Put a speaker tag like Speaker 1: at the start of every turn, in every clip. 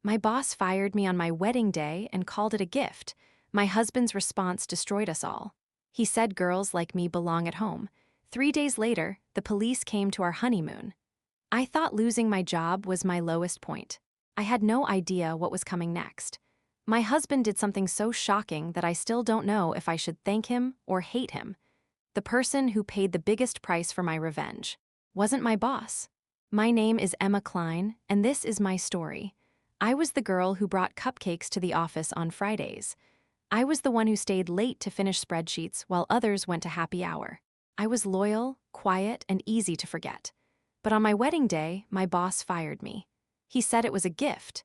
Speaker 1: My boss fired me on my wedding day and called it a gift. My husband's response destroyed us all. He said girls like me belong at home. 3 days later, the police came to our honeymoon. I thought losing my job was my lowest point. I had no idea what was coming next. My husband did something so shocking that I still don't know if I should thank him or hate him. The person who paid the biggest price for my revenge wasn't my boss. My name is Emma Klein, and this is my story. I was the girl who brought cupcakes to the office on Fridays. I was the one who stayed late to finish spreadsheets while others went to happy hour. I was loyal, quiet, and easy to forget. But on my wedding day, my boss fired me. He said it was a gift.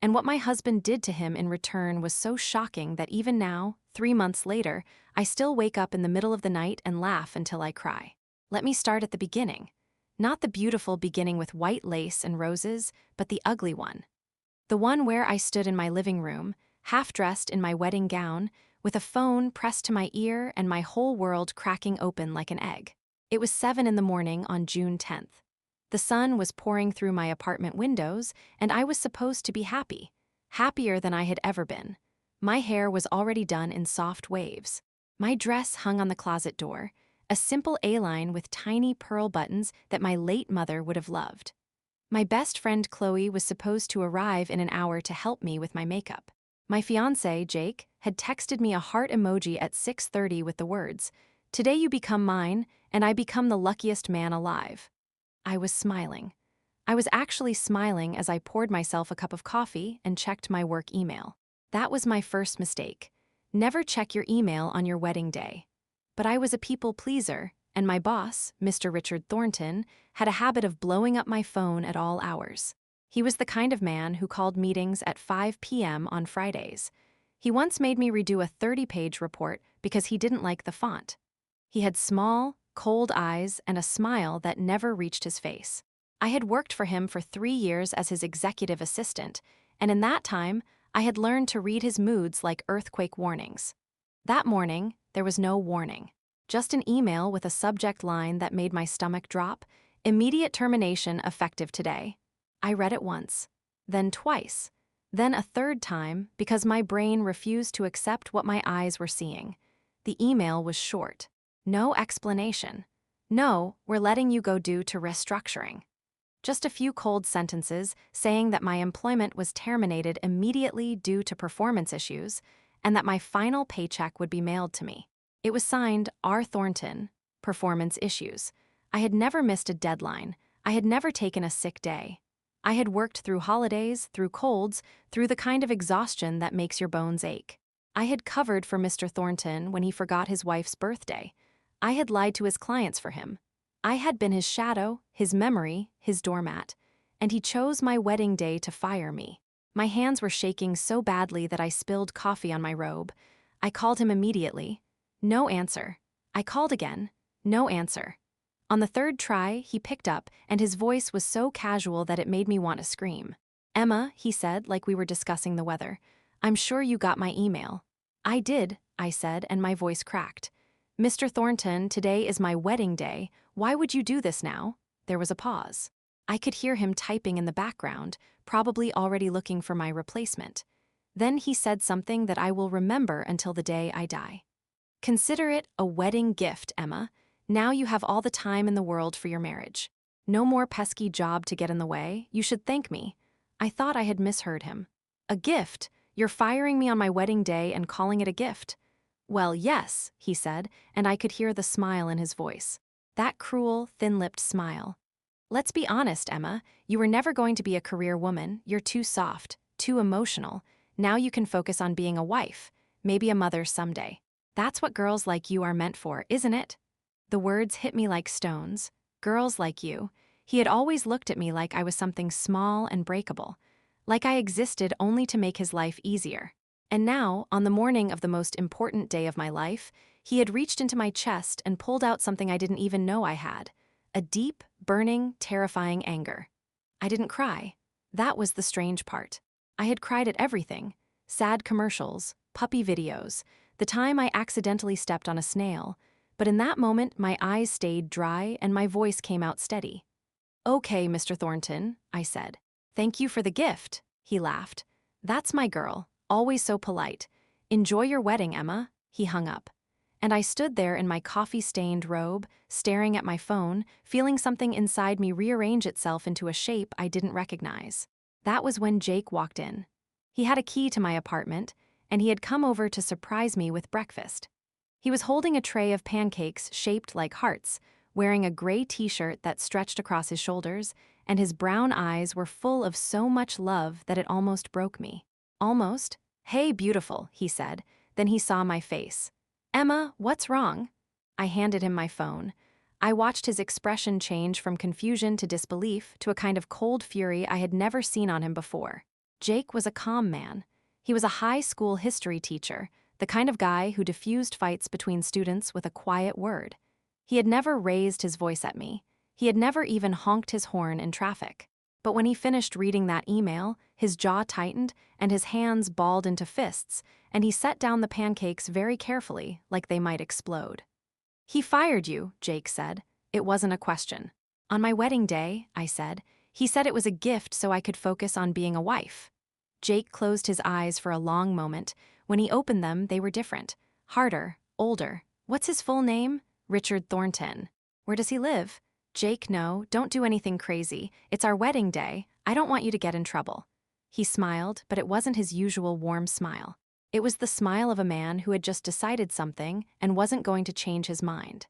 Speaker 1: And what my husband did to him in return was so shocking that even now, 3 months later, I still wake up in the middle of the night and laugh until I cry. Let me start at the beginning. Not the beautiful beginning with white lace and roses, but the ugly one. The one where I stood in my living room, half-dressed in my wedding gown, with a phone pressed to my ear and my whole world cracking open like an egg. It was 7 in the morning on June 10th. The sun was pouring through my apartment windows, and I was supposed to be happy. Happier than I had ever been. My hair was already done in soft waves. My dress hung on the closet door, a simple A-line with tiny pearl buttons that my late mother would have loved. My best friend Chloe was supposed to arrive in an hour to help me with my makeup. My fiancé, Jake, had texted me a heart emoji at 6:30 with the words, "Today you become mine, and I become the luckiest man alive." I was smiling. I was actually smiling as I poured myself a cup of coffee and checked my work email. That was my first mistake. Never check your email on your wedding day. But I was a people pleaser, and my boss, Mr. Richard Thornton, had a habit of blowing up my phone at all hours. He was the kind of man who called meetings at 5 p.m. on Fridays. He once made me redo a 30-page report because he didn't like the font. He had small, cold eyes and a smile that never reached his face. I had worked for him for 3 years as his executive assistant, and in that time, I had learned to read his moods like earthquake warnings. That morning, there was no warning. Just an email with a subject line that made my stomach drop, "Immediate termination effective today." I read it once, then twice, then a third time because my brain refused to accept what my eyes were seeing. The email was short. No explanation. "No, we're letting you go due to restructuring." Just a few cold sentences saying that my employment was terminated immediately due to performance issues and that my final paycheck would be mailed to me. It was signed R. Thornton, performance issues. I had never missed a deadline. I had never taken a sick day. I had worked through holidays, through colds, through the kind of exhaustion that makes your bones ache. I had covered for Mr. Thornton when he forgot his wife's birthday. I had lied to his clients for him. I had been his shadow, his memory, his doormat, and he chose my wedding day to fire me. My hands were shaking so badly that I spilled coffee on my robe. I called him immediately. No answer. I called again. No answer. On the third try, he picked up, and his voice was so casual that it made me want to scream. "Emma," he said, like we were discussing the weather, "I'm sure you got my email." "I did," I said, and my voice cracked. "Mr. Thornton, today is my wedding day. Why would you do this now?" There was a pause. I could hear him typing in the background, probably already looking for my replacement. Then he said something that I will remember until the day I die. "Consider it a wedding gift, Emma. Now you have all the time in the world for your marriage. No more pesky job to get in the way. You should thank me." I thought I had misheard him. "A gift? You're firing me on my wedding day and calling it a gift?" "Well, yes," he said, and I could hear the smile in his voice. That cruel, thin-lipped smile. "Let's be honest, Emma. You were never going to be a career woman. You're too soft, too emotional. Now you can focus on being a wife, maybe a mother someday. That's what girls like you are meant for, isn't it?" The words hit me like stones. Girls like you. He had always looked at me like I was something small and breakable, like I existed only to make his life easier. And now, on the morning of the most important day of my life, he had reached into my chest and pulled out something I didn't even know I had. A deep, burning, terrifying anger. I didn't cry. That was the strange part. I had cried at everything. Sad commercials, puppy videos, the time I accidentally stepped on a snail. But in that moment, my eyes stayed dry and my voice came out steady. "Okay, Mr. Thornton," I said. "Thank you for the gift. He laughed. That's my girl, always so polite. Enjoy your wedding, Emma. He hung up. And I stood there in my coffee-stained robe, staring at my phone, feeling something inside me rearrange itself into a shape I didn't recognize. That was when Jake walked in. He had a key to my apartment, and he had come over to surprise me with breakfast. He was holding a tray of pancakes shaped like hearts, wearing a gray t-shirt that stretched across his shoulders, and his brown eyes were full of so much love that it almost broke me. Almost? Hey, beautiful, he said. Then he saw my face. Emma, what's wrong? I handed him my phone. I watched his expression change from confusion to disbelief to a kind of cold fury I had never seen on him before. Jake was a calm man. He was a high school history teacher, the kind of guy who diffused fights between students with a quiet word. He had never raised his voice at me. He had never even honked his horn in traffic. But when he finished reading that email, his jaw tightened and his hands balled into fists, and he set down the pancakes very carefully, like they might explode. He fired you, Jake said. It wasn't a question. On my wedding day, I said. He said it was a gift so I could focus on being a wife. Jake closed his eyes for a long moment. When he opened them, they were different. Harder, older. What's his full name? Richard Thornton. Where does he live? Jake, no, don't do anything crazy. It's our wedding day. I don't want you to get in trouble. He smiled, but it wasn't his usual warm smile. It was the smile of a man who had just decided something and wasn't going to change his mind.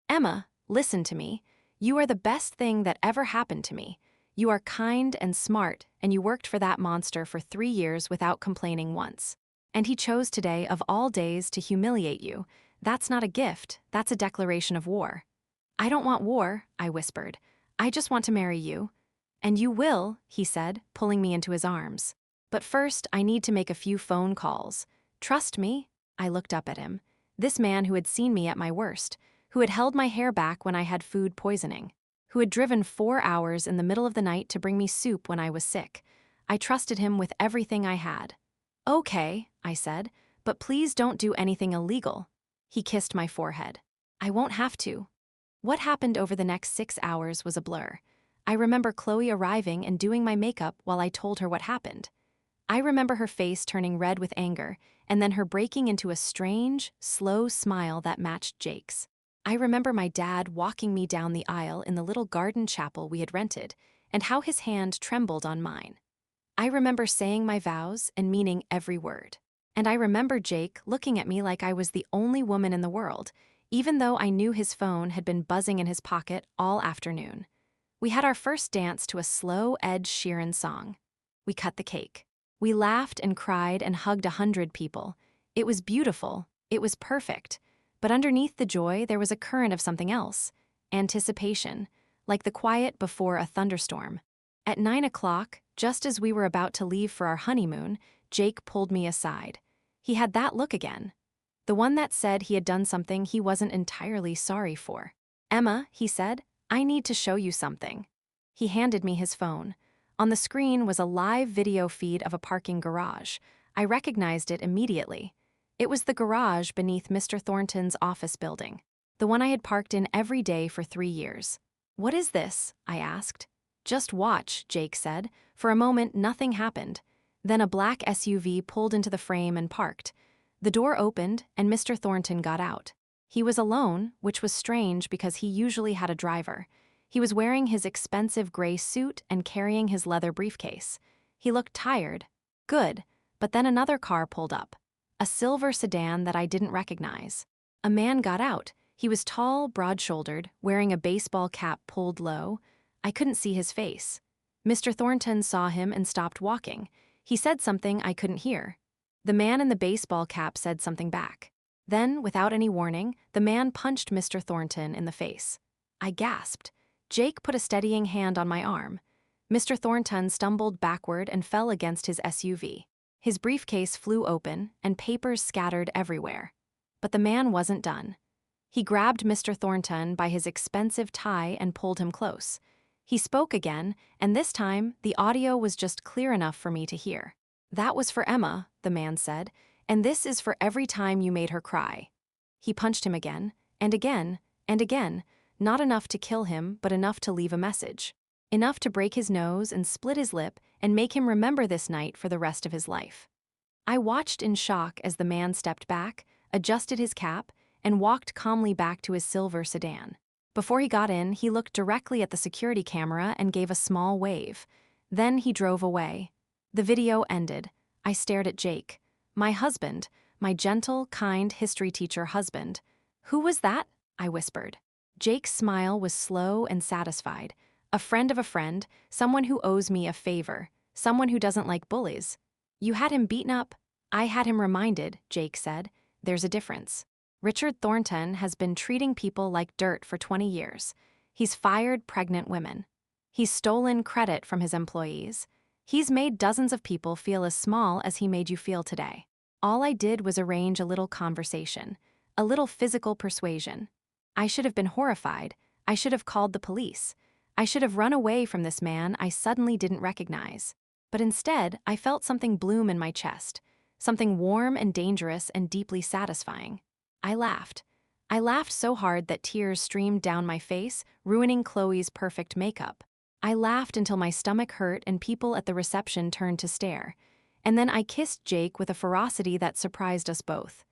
Speaker 1: Emma, listen to me. You are the best thing that ever happened to me. You are kind and smart, and you worked for that monster for 3 years without complaining once. And he chose today, of all days, to humiliate you. That's not a gift, that's a declaration of war. I don't want war, I whispered. I just want to marry you. And you will, he said, pulling me into his arms. But first, I need to make a few phone calls. Trust me? I looked up at him. This man who had seen me at my worst, who had held my hair back when I had food poisoning, who had driven 4 hours in the middle of the night to bring me soup when I was sick. I trusted him with everything I had. Okay, I said, but please don't do anything illegal. He kissed my forehead. I won't have to. What happened over the next 6 hours was a blur. I remember Chloe arriving and doing my makeup while I told her what happened. I remember her face turning red with anger, and then her breaking into a strange, slow smile that matched Jake's. I remember my dad walking me down the aisle in the little garden chapel we had rented, and how his hand trembled on mine. I remember saying my vows and meaning every word. And I remember Jake looking at me like I was the only woman in the world, even though I knew his phone had been buzzing in his pocket all afternoon. We had our first dance to a slow Ed Sheeran song. We cut the cake. We laughed and cried and hugged 100 people. It was beautiful. It was perfect. But underneath the joy, there was a current of something else. Anticipation, like the quiet before a thunderstorm. At 9 o'clock, just as we were about to leave for our honeymoon, Jake pulled me aside. He had that look again. The one that said he had done something he wasn't entirely sorry for. Emma, he said, I need to show you something. He handed me his phone. On the screen was a live video feed of a parking garage. I recognized it immediately. It was the garage beneath Mr. Thornton's office building, the one I had parked in every day for 3 years. What is this? I asked. Just watch, Jake said. For a moment, nothing happened. Then a black SUV pulled into the frame and parked. The door opened, and Mr. Thornton got out. He was alone, which was strange because he usually had a driver. He was wearing his expensive gray suit and carrying his leather briefcase. He looked tired. Good. But then another car pulled up. A silver sedan that I didn't recognize. A man got out. He was tall, broad-shouldered, wearing a baseball cap pulled low. I couldn't see his face. Mr. Thornton saw him and stopped walking. He said something I couldn't hear. The man in the baseball cap said something back. Then, without any warning, the man punched Mr. Thornton in the face. I gasped. Jake put a steadying hand on my arm. Mr. Thornton stumbled backward and fell against his SUV. His briefcase flew open, and papers scattered everywhere. But the man wasn't done. He grabbed Mr. Thornton by his expensive tie and pulled him close. He spoke again, and this time, the audio was just clear enough for me to hear. That was for Emma, the man said, and this is for every time you made her cry. He punched him again, and again, and again, not enough to kill him, but enough to leave a message. enough to break his nose and split his lip and make him remember this night for the rest of his life. I watched in shock as the man stepped back, adjusted his cap, and walked calmly back to his silver sedan. Before he got in, he looked directly at the security camera and gave a small wave. Then he drove away. The video ended. I stared at Jake. My husband, my gentle, kind history teacher husband. "Who was that?" I whispered. Jake's smile was slow and satisfied. "A friend of a friend, someone who owes me a favor, someone who doesn't like bullies." "You had him beaten up?" "I had him reminded," Jake said. "There's a difference. Richard Thornton has been treating people like dirt for 20 years. He's fired pregnant women. He's stolen credit from his employees. He's made dozens of people feel as small as he made you feel today. All I did was arrange a little conversation, a little physical persuasion. I should have been horrified. I should have called the police. I should have run away from this man I suddenly didn't recognize. But instead, I felt something bloom in my chest, something warm and dangerous and deeply satisfying. I laughed. I laughed so hard that tears streamed down my face, ruining Chloe's perfect makeup. I laughed until my stomach hurt and people at the reception turned to stare. And then I kissed Jake with a ferocity that surprised us both.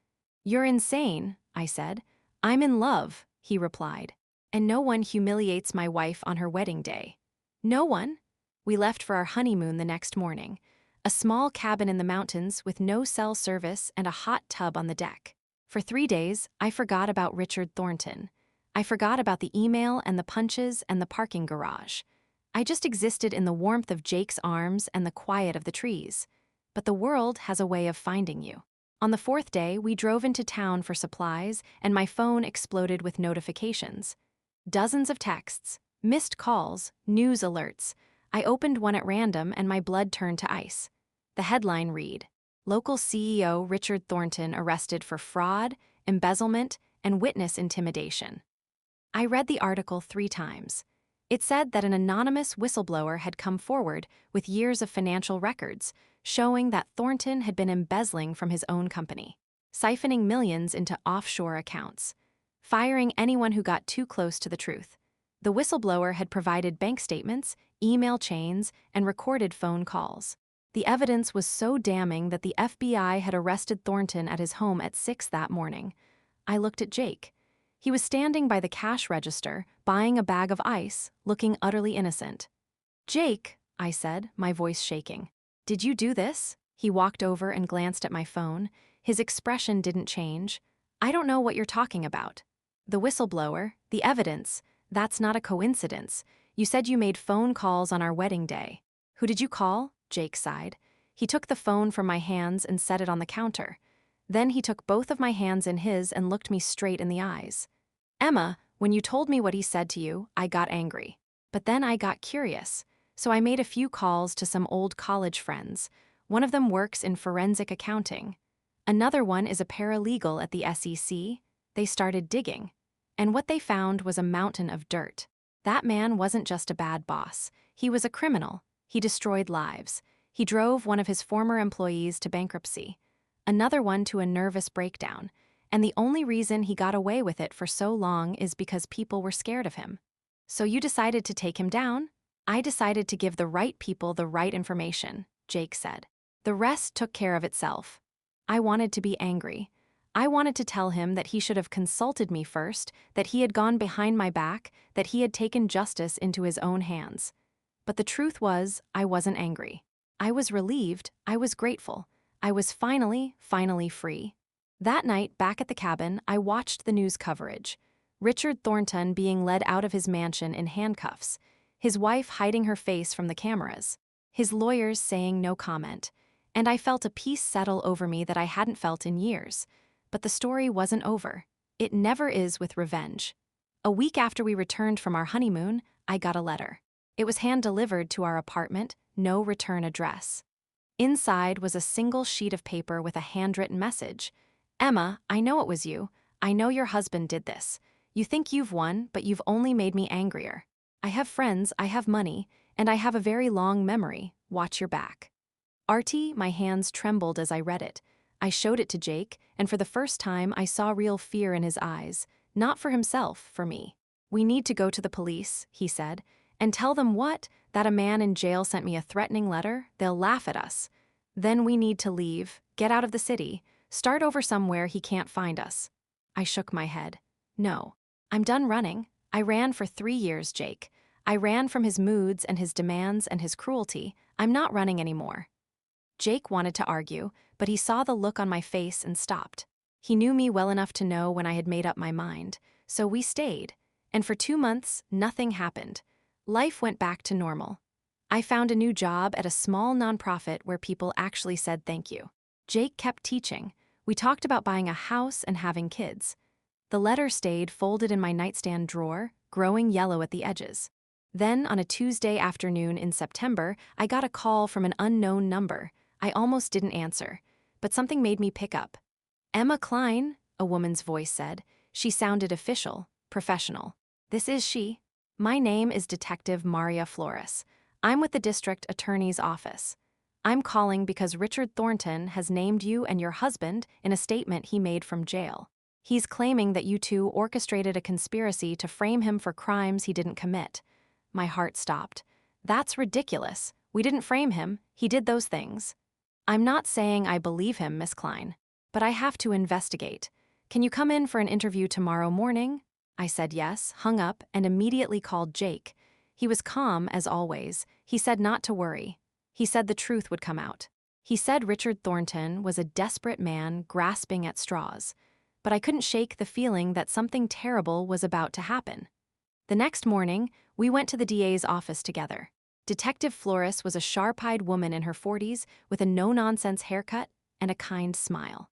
Speaker 1: "You're insane," I said. "I'm in love," he replied. "And no one humiliates my wife on her wedding day." No one? We left for our honeymoon the next morning. A small cabin in the mountains with no cell service and a hot tub on the deck. For 3 days, I forgot about Richard Thornton. I forgot about the email and the punches and the parking garage. I just existed in the warmth of Jake's arms and the quiet of the trees. But the world has a way of finding you. On the 4th day, we drove into town for supplies, and my phone exploded with notifications. Dozens of texts, missed calls, news alerts. I opened one at random and my blood turned to ice. The headline read, "Local CEO Richard Thornton arrested for fraud, embezzlement, and witness intimidation." I read the article 3 times. It said that an anonymous whistleblower had come forward with years of financial records, showing that Thornton had been embezzling from his own company, siphoning millions into offshore accounts, firing anyone who got too close to the truth. The whistleblower had provided bank statements, email chains, and recorded phone calls. The evidence was so damning that the FBI had arrested Thornton at his home at 6 that morning. I looked at Jake. He was standing by the cash register, buying a bag of ice, looking utterly innocent. "Jake," I said, my voice shaking. "Did you do this?" He walked over and glanced at my phone. His expression didn't change. "I don't know what you're talking about." "The whistleblower, the evidence, that's not a coincidence. You said you made phone calls on our wedding day." "Who did you call?" Jake sighed. He took the phone from my hands and set it on the counter. Then he took both of my hands in his and looked me straight in the eyes. "Emma, when you told me what he said to you, I got angry. But then I got curious. So I made a few calls to some old college friends. One of them works in forensic accounting. Another one is a paralegal at the SEC. They started digging. And what they found was a mountain of dirt. That man wasn't just a bad boss. He was a criminal. He destroyed lives. He drove one of his former employees to bankruptcy, another one to a nervous breakdown, and the only reason he got away with it for so long is because people were scared of him. So you decided to take him down? I decided to give the right people the right information, Jake said. The rest took care of itself. I wanted to be angry. I wanted to tell him that he should have consulted me first, that he had gone behind my back, that he had taken justice into his own hands. But the truth was, I wasn't angry. I was relieved, I was grateful. I was finally free. That night, back at the cabin, I watched the news coverage. Richard Thornton being led out of his mansion in handcuffs, his wife hiding her face from the cameras, his lawyers saying no comment, and I felt a peace settle over me that I hadn't felt in years. But the story wasn't over. It never is with revenge. A week after we returned from our honeymoon, I got a letter. It was hand-delivered to our apartment, no return address. Inside was a single sheet of paper with a handwritten message. "Emma, I know it was you. I know your husband did this. You think you've won, but you've only made me angrier. I have friends, I have money, and I have a very long memory. Watch your back." Artie, my hands trembled as I read it. I showed it to Jake, and for the first time I saw real fear in his eyes, not for himself, for me. "We need to go to the police," he said, And tell them what? That a man in jail sent me a threatening letter? They'll laugh at us. Then we need to leave, get out of the city, start over somewhere he can't find us. I shook my head. No. I'm done running. I ran for 3 years, Jake. I ran from his moods and his demands and his cruelty. I'm not running anymore. Jake wanted to argue, but he saw the look on my face and stopped. He knew me well enough to know when I had made up my mind, so we stayed. And for 2 months, nothing happened. Life went back to normal. I found a new job at a small nonprofit where people actually said thank you. Jake kept teaching. We talked about buying a house and having kids. The letter stayed folded in my nightstand drawer, growing yellow at the edges. Then, on a Tuesday afternoon in September, I got a call from an unknown number. I almost didn't answer, but something made me pick up. Emma Klein, a woman's voice said. She sounded official, professional. This is she. My name is Detective Maria Flores. I'm with the district attorney's office. I'm calling because Richard Thornton has named you and your husband in a statement he made from jail. He's claiming that you two orchestrated a conspiracy to frame him for crimes he didn't commit. My heart stopped. That's ridiculous. We didn't frame him. He did those things. I'm not saying I believe him, Miss Klein, but I have to investigate. Can you come in for an interview tomorrow morning? I said yes, hung up, and immediately called Jake. He was calm, as always. He said not to worry. He said the truth would come out. He said Richard Thornton was a desperate man grasping at straws. But I couldn't shake the feeling that something terrible was about to happen. The next morning, we went to the DA's office together. Detective Flores was a sharp-eyed woman in her 40s with a no-nonsense haircut and a kind smile.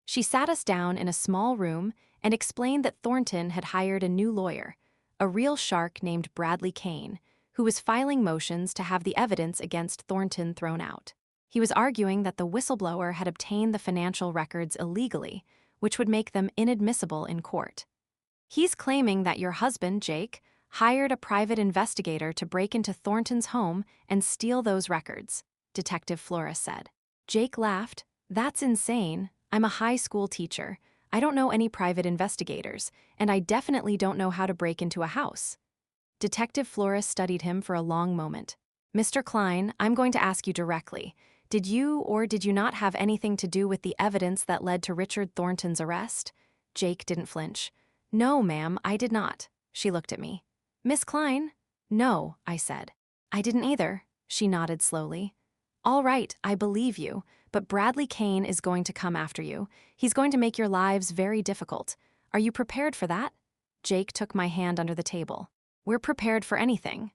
Speaker 1: She sat us down in a small room and explained that Thornton had hired a new lawyer, a real shark named Bradley Kane, who was filing motions to have the evidence against Thornton thrown out. He was arguing that the whistleblower had obtained the financial records illegally, which would make them inadmissible in court. He's claiming that your husband, Jake, hired a private investigator to break into Thornton's home and steal those records, Detective Flores said. Jake laughed. That's insane. I'm a high school teacher. I don't know any private investigators, and I definitely don't know how to break into a house. Detective Flores studied him for a long moment. Mr. Klein, I'm going to ask you directly. Did you or did you not have anything to do with the evidence that led to Richard Thornton's arrest? Jake didn't flinch. No, ma'am, I did not. She looked at me. Miss Klein? No, I said. I didn't either. She nodded slowly. All right, I believe you, but Bradley Kane is going to come after you. He's going to make your lives very difficult. Are you prepared for that? Jake took my hand under the table. We're prepared for anything.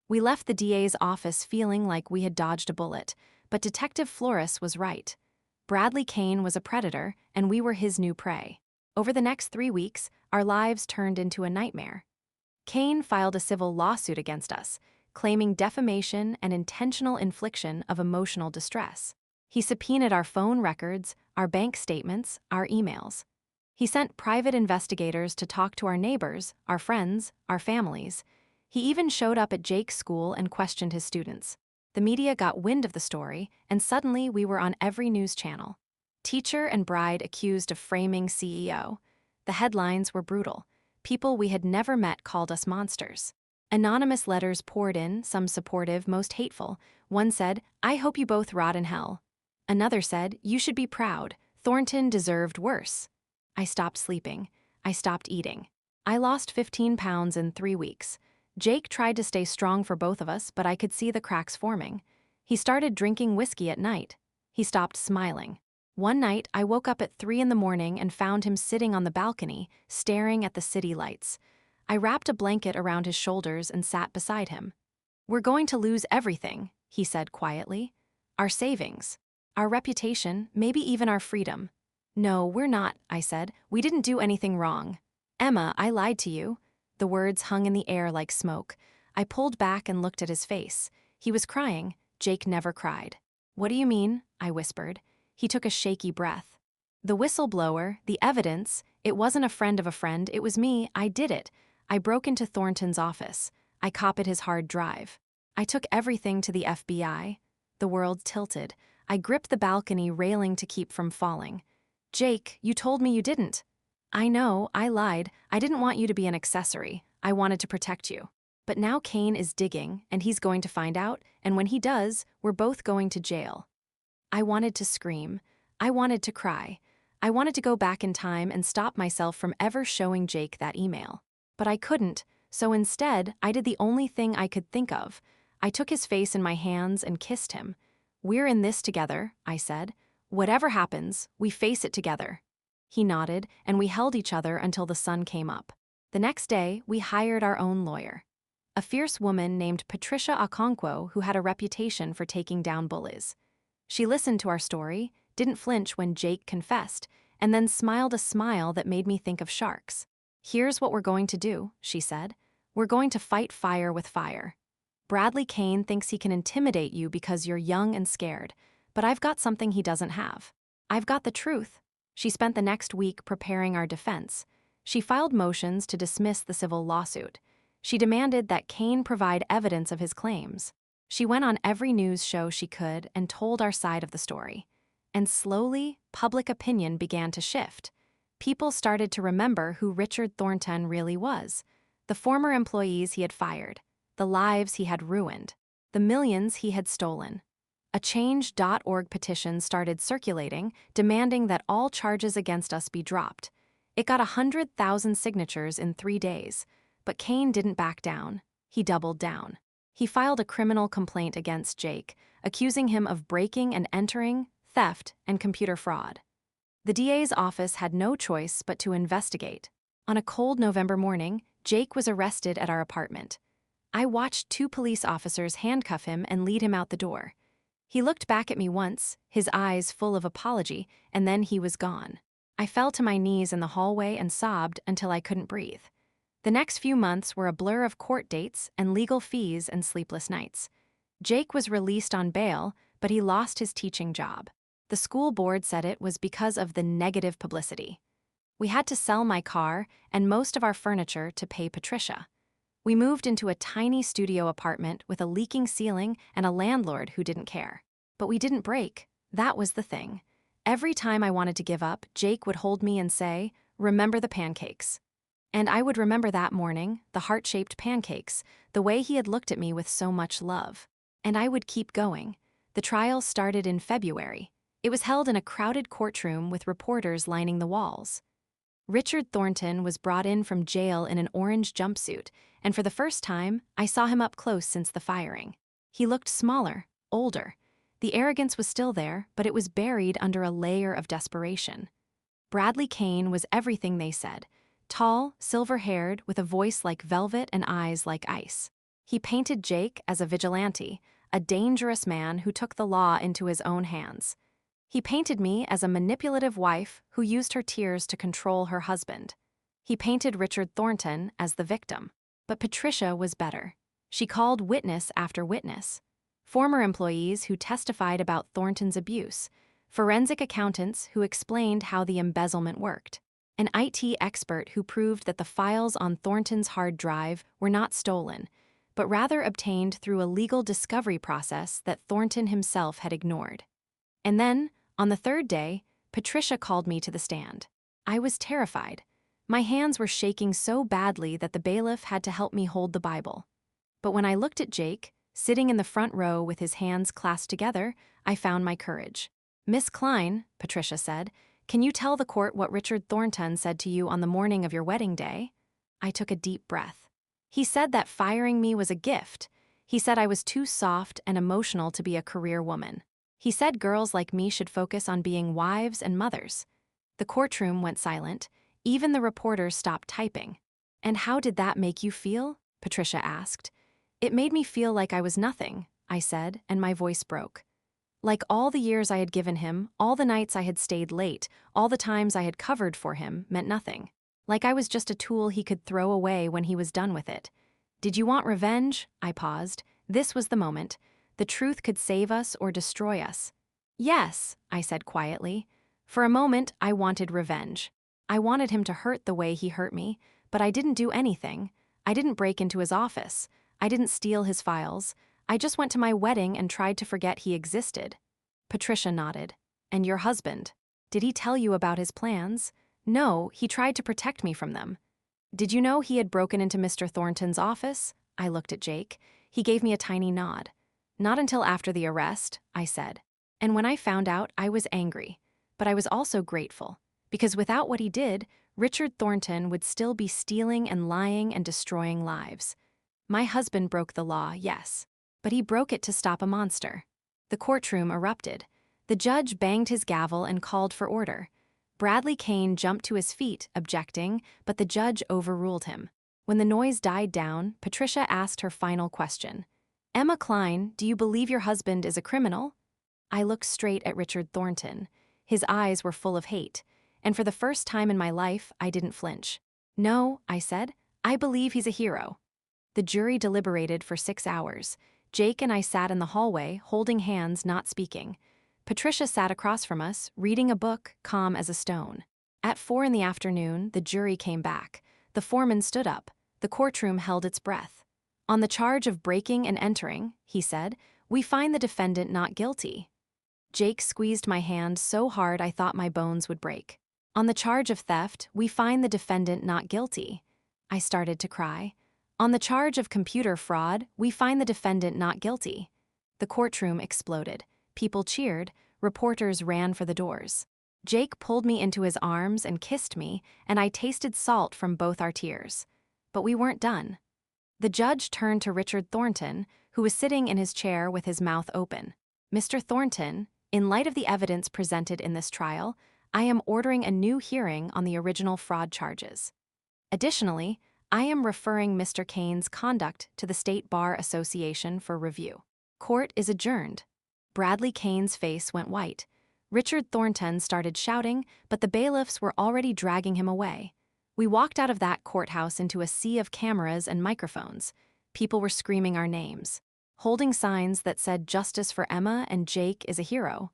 Speaker 1: We left the DA's office feeling like we had dodged a bullet, but Detective Flores was right. Bradley Kane was a predator, and we were his new prey. Over the next 3 weeks, our lives turned into a nightmare. Kane filed a civil lawsuit against us, claiming defamation and intentional infliction of emotional distress. He subpoenaed our phone records, our bank statements, our emails. He sent private investigators to talk to our neighbors, our friends, our families. He even showed up at Jake's school and questioned his students. The media got wind of the story, and suddenly we were on every news channel. Teacher and bride accused of framing CEO. The headlines were brutal. People we had never met called us monsters. Anonymous letters poured in, some supportive, most hateful. One said, "I hope you both rot in hell." Another said, "You should be proud. Thornton deserved worse." I stopped sleeping. I stopped eating. I lost 15 pounds in 3 weeks. Jake tried to stay strong for both of us, but I could see the cracks forming. He started drinking whiskey at night. He stopped smiling. One night, I woke up at 3 in the morning and found him sitting on the balcony, staring at the city lights. I wrapped a blanket around his shoulders and sat beside him. "We're going to lose everything," he said quietly. "Our savings, our reputation, maybe even our freedom." "No, we're not," I said. "We didn't do anything wrong." "Emma, I lied to you." The words hung in the air like smoke. I pulled back and looked at his face. He was crying. Jake never cried. "What do you mean?" I whispered. He took a shaky breath. "The whistleblower, the evidence, it wasn't a friend of a friend, it was me, I did it. I broke into Thornton's office. I copied his hard drive. I took everything to the FBI. The world tilted. I gripped the balcony railing to keep from falling. "Jake, you told me you didn't." "I know, I lied. I didn't want you to be an accessory. I wanted to protect you." But now Kane is digging, and he's going to find out, and when he does, we're both going to jail. I wanted to scream. I wanted to cry. I wanted to go back in time and stop myself from ever showing Jake that email. But I couldn't, so instead, I did the only thing I could think of. I took his face in my hands and kissed him. "We're in this together," I said. "Whatever happens, we face it together." He nodded, and we held each other until the sun came up. The next day, we hired our own lawyer. A fierce woman named Patricia Okonkwo who had a reputation for taking down bullies. She listened to our story, didn't flinch when Jake confessed, and then smiled a smile that made me think of sharks. "Here's what we're going to do," she said. "We're going to fight fire with fire. Bradley Kane thinks he can intimidate you because you're young and scared, but I've got something he doesn't have. I've got the truth." She spent the next week preparing our defense. She filed motions to dismiss the civil lawsuit. She demanded that Kane provide evidence of his claims. She went on every news show she could and told our side of the story. And slowly, public opinion began to shift. People started to remember who Richard Thornton really was, the former employees he had fired, the lives he had ruined, the millions he had stolen. A Change.org petition started circulating, demanding that all charges against us be dropped. It got 100,000 signatures in 3 days, but Kane didn't back down. He doubled down. He filed a criminal complaint against Jake, accusing him of breaking and entering, theft, and computer fraud. The DA's office had no choice but to investigate. On a cold November morning, Jake was arrested at our apartment. I watched 2 police officers handcuff him and lead him out the door. He looked back at me once, his eyes full of apology, and then he was gone. I fell to my knees in the hallway and sobbed until I couldn't breathe. The next few months were a blur of court dates and legal fees and sleepless nights. Jake was released on bail, but he lost his teaching job. The school board said it was because of the negative publicity. We had to sell my car and most of our furniture to pay Patricia. We moved into a tiny studio apartment with a leaking ceiling and a landlord who didn't care. But we didn't break. That was the thing. Every time I wanted to give up, Jake would hold me and say, "Remember the pancakes." And I would remember that morning, the heart-shaped pancakes, the way he had looked at me with so much love. And I would keep going. The trial started in February. It was held in a crowded courtroom with reporters lining the walls. Richard Thornton was brought in from jail in an orange jumpsuit, and for the first time, I saw him up close since the firing. He looked smaller, older. The arrogance was still there, but it was buried under a layer of desperation. Bradley Kane was everything they said. Tall, silver-haired, with a voice like velvet and eyes like ice. He painted Jake as a vigilante, a dangerous man who took the law into his own hands. He painted me as a manipulative wife who used her tears to control her husband. He painted Richard Thornton as the victim. But Patricia was better. She called witness after witness. Former employees who testified about Thornton's abuse, forensic accountants who explained how the embezzlement worked, an IT expert who proved that the files on Thornton's hard drive were not stolen, but rather obtained through a legal discovery process that Thornton himself had ignored. And then, on the 3rd day, Patricia called me to the stand. I was terrified. My hands were shaking so badly that the bailiff had to help me hold the Bible. But when I looked at Jake, sitting in the front row with his hands clasped together, I found my courage. "Miss Klein," Patricia said, "can you tell the court what Richard Thornton said to you on the morning of your wedding day?" I took a deep breath. "He said that firing me was a gift. He said I was too soft and emotional to be a career woman. He said girls like me should focus on being wives and mothers." The courtroom went silent. Even the reporters stopped typing. "And how did that make you feel?" Patricia asked. "It made me feel like I was nothing," I said, and my voice broke. Like all the years I had given him, all the nights I had stayed late, all the times I had covered for him meant nothing. Like I was just a tool he could throw away when he was done with it. "Did you want revenge?" I paused. This was the moment. The truth could save us or destroy us. "Yes," I said quietly. For a moment, I wanted revenge. I wanted him to hurt the way he hurt me, but I didn't do anything. I didn't break into his office. I didn't steal his files. I just went to my wedding and tried to forget he existed. Patricia nodded. "And your husband? Did he tell you about his plans?" "No, he tried to protect me from them." "Did you know he had broken into Mr. Thornton's office?" I looked at Jake. He gave me a tiny nod. Not until after the arrest, I said. And when I found out, I was angry. But I was also grateful. Because without what he did, Richard Thornton would still be stealing and lying and destroying lives. My husband broke the law, yes. But he broke it to stop a monster. The courtroom erupted. The judge banged his gavel and called for order. Bradley Kane jumped to his feet, objecting, but the judge overruled him. When the noise died down, Patricia asked her final question. Emma Cline, do you believe your husband is a criminal? I looked straight at Richard Thornton. His eyes were full of hate. And for the first time in my life, I didn't flinch. No, I said, I believe he's a hero. The jury deliberated for 6 hours. Jake and I sat in the hallway, holding hands, not speaking. Patricia sat across from us, reading a book, calm as a stone. At 4 p.m, the jury came back. The foreman stood up. The courtroom held its breath. On the charge of breaking and entering, he said, we find the defendant not guilty. Jake squeezed my hand so hard I thought my bones would break. On the charge of theft, we find the defendant not guilty. I started to cry. On the charge of computer fraud, we find the defendant not guilty. The courtroom exploded. People cheered. Reporters ran for the doors. Jake pulled me into his arms and kissed me, and I tasted salt from both our tears. But we weren't done. The judge turned to Richard Thornton, who was sitting in his chair with his mouth open. Mr. Thornton, in light of the evidence presented in this trial, I am ordering a new hearing on the original fraud charges. Additionally, I am referring Mr. Kane's conduct to the State Bar Association for review. Court is adjourned. Bradley Kane's face went white. Richard Thornton started shouting, but the bailiffs were already dragging him away. We walked out of that courthouse into a sea of cameras and microphones. People were screaming our names, holding signs that said "Justice for Emma" and "Jake is a hero."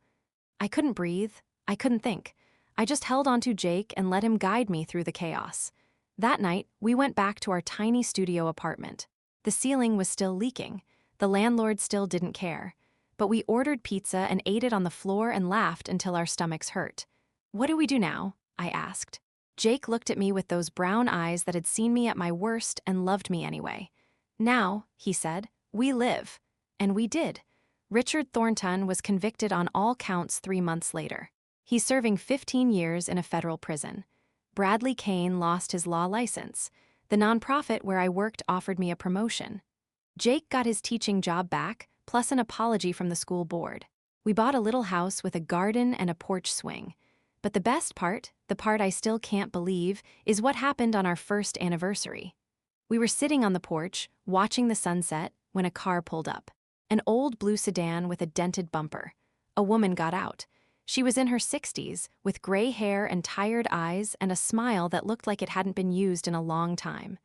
Speaker 1: I couldn't breathe. I couldn't think. I just held onto Jake and let him guide me through the chaos. That night, we went back to our tiny studio apartment. The ceiling was still leaking. The landlord still didn't care. But we ordered pizza and ate it on the floor and laughed until our stomachs hurt. What do we do now? I asked. Jake looked at me with those brown eyes that had seen me at my worst and loved me anyway. Now, he said, we live. And we did. Richard Thornton was convicted on all counts 3 months later. He's serving 15 years in a federal prison. Bradley Kane lost his law license. The nonprofit where I worked offered me a promotion. Jake got his teaching job back, plus an apology from the school board. We bought a little house with a garden and a porch swing. But the best part, the part I still can't believe, is what happened on our first anniversary. We were sitting on the porch, watching the sunset, when a car pulled up. An old blue sedan with a dented bumper. A woman got out. She was in her 60s, with gray hair and tired eyes and a smile that looked like it hadn't been used in a long time.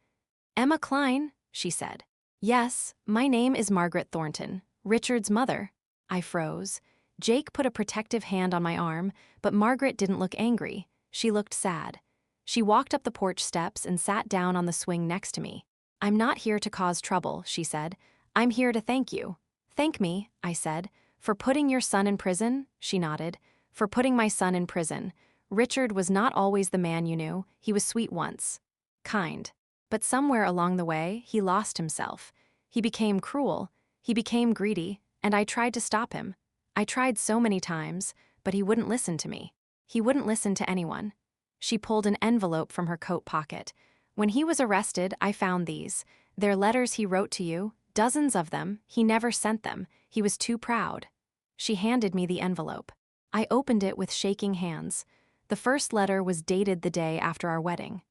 Speaker 1: Emma Cline, she said. Yes, my name is Margaret Thornton, Richard's mother. I froze. Jake put a protective hand on my arm, but Margaret didn't look angry. She looked sad. She walked up the porch steps and sat down on the swing next to me. I'm not here to cause trouble, she said. I'm here to thank you. Thank me, I said. For putting your son in prison, she nodded. For putting my son in prison. Richard was not always the man you knew. He was sweet once. Kind. But somewhere along the way, he lost himself. He became cruel. He became greedy, and I tried to stop him. I tried so many times, but he wouldn't listen to me. He wouldn't listen to anyone. She pulled an envelope from her coat pocket. When he was arrested, I found these. They're letters he wrote to you, dozens of them. He never sent them. He was too proud. She handed me the envelope. I opened it with shaking hands. The first letter was dated the day after our wedding.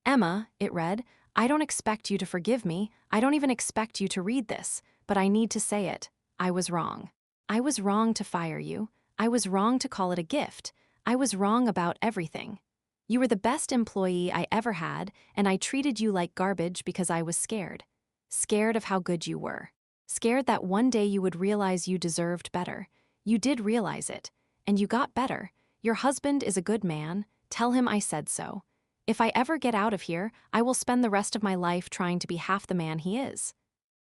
Speaker 1: Emma, it read, I don't expect you to forgive me. I don't even expect you to read this, but I need to say it. I was wrong. I was wrong to fire you. I was wrong to call it a gift. I was wrong about everything. You were the best employee I ever had, and I treated you like garbage because I was scared. Scared of how good you were. Scared that one day you would realize you deserved better. You did realize it, and you got better. Your husband is a good man. Tell him I said so. If I ever get out of here, I will spend the rest of my life trying to be half the man he is.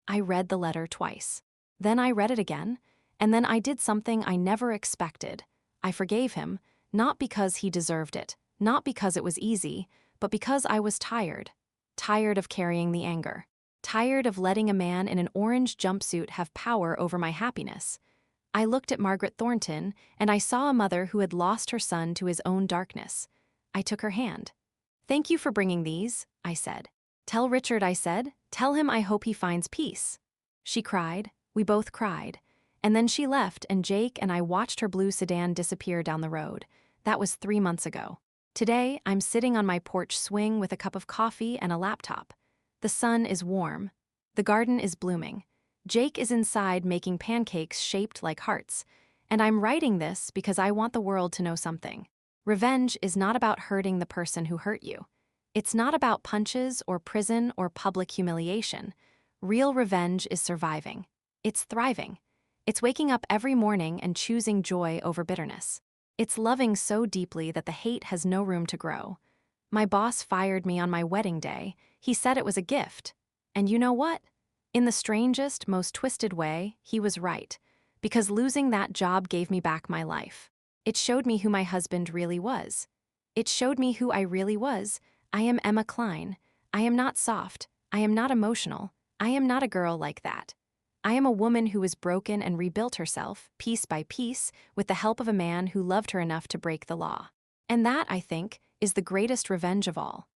Speaker 1: I read the letter twice. Then I read it again, and then I did something I never expected. I forgave him, not because he deserved it, not because it was easy, but because I was tired. Tired of carrying the anger. tired of letting a man in an orange jumpsuit have power over my happiness. I looked at Margaret Thornton, and I saw a mother who had lost her son to his own darkness. I took her hand. "Thank you for bringing these," I said. "Tell Richard," I said. "Tell him I hope he finds peace." She cried. We both cried. And then she left, and Jake and I watched her blue sedan disappear down the road. That was 3 months ago. Today, I'm sitting on my porch swing with a cup of coffee and a laptop. The sun is warm. The garden is blooming. Jake is inside making pancakes shaped like hearts. And I'm writing this because I want the world to know something. Revenge is not about hurting the person who hurt you. It's not about punches or prison or public humiliation. Real revenge is surviving. It's thriving. It's waking up every morning and choosing joy over bitterness. It's loving so deeply that the hate has no room to grow. My boss fired me on my wedding day. He said it was a gift. And you know what? In the strangest, most twisted way, he was right. Because losing that job gave me back my life. It showed me who my husband really was. It showed me who I really was. I am Emma Klein. I am not soft. I am not emotional. I am not a girl like that. I am a woman who was broken and rebuilt herself, piece by piece, with the help of a man who loved her enough to break the law. And that, I think, is the greatest revenge of all.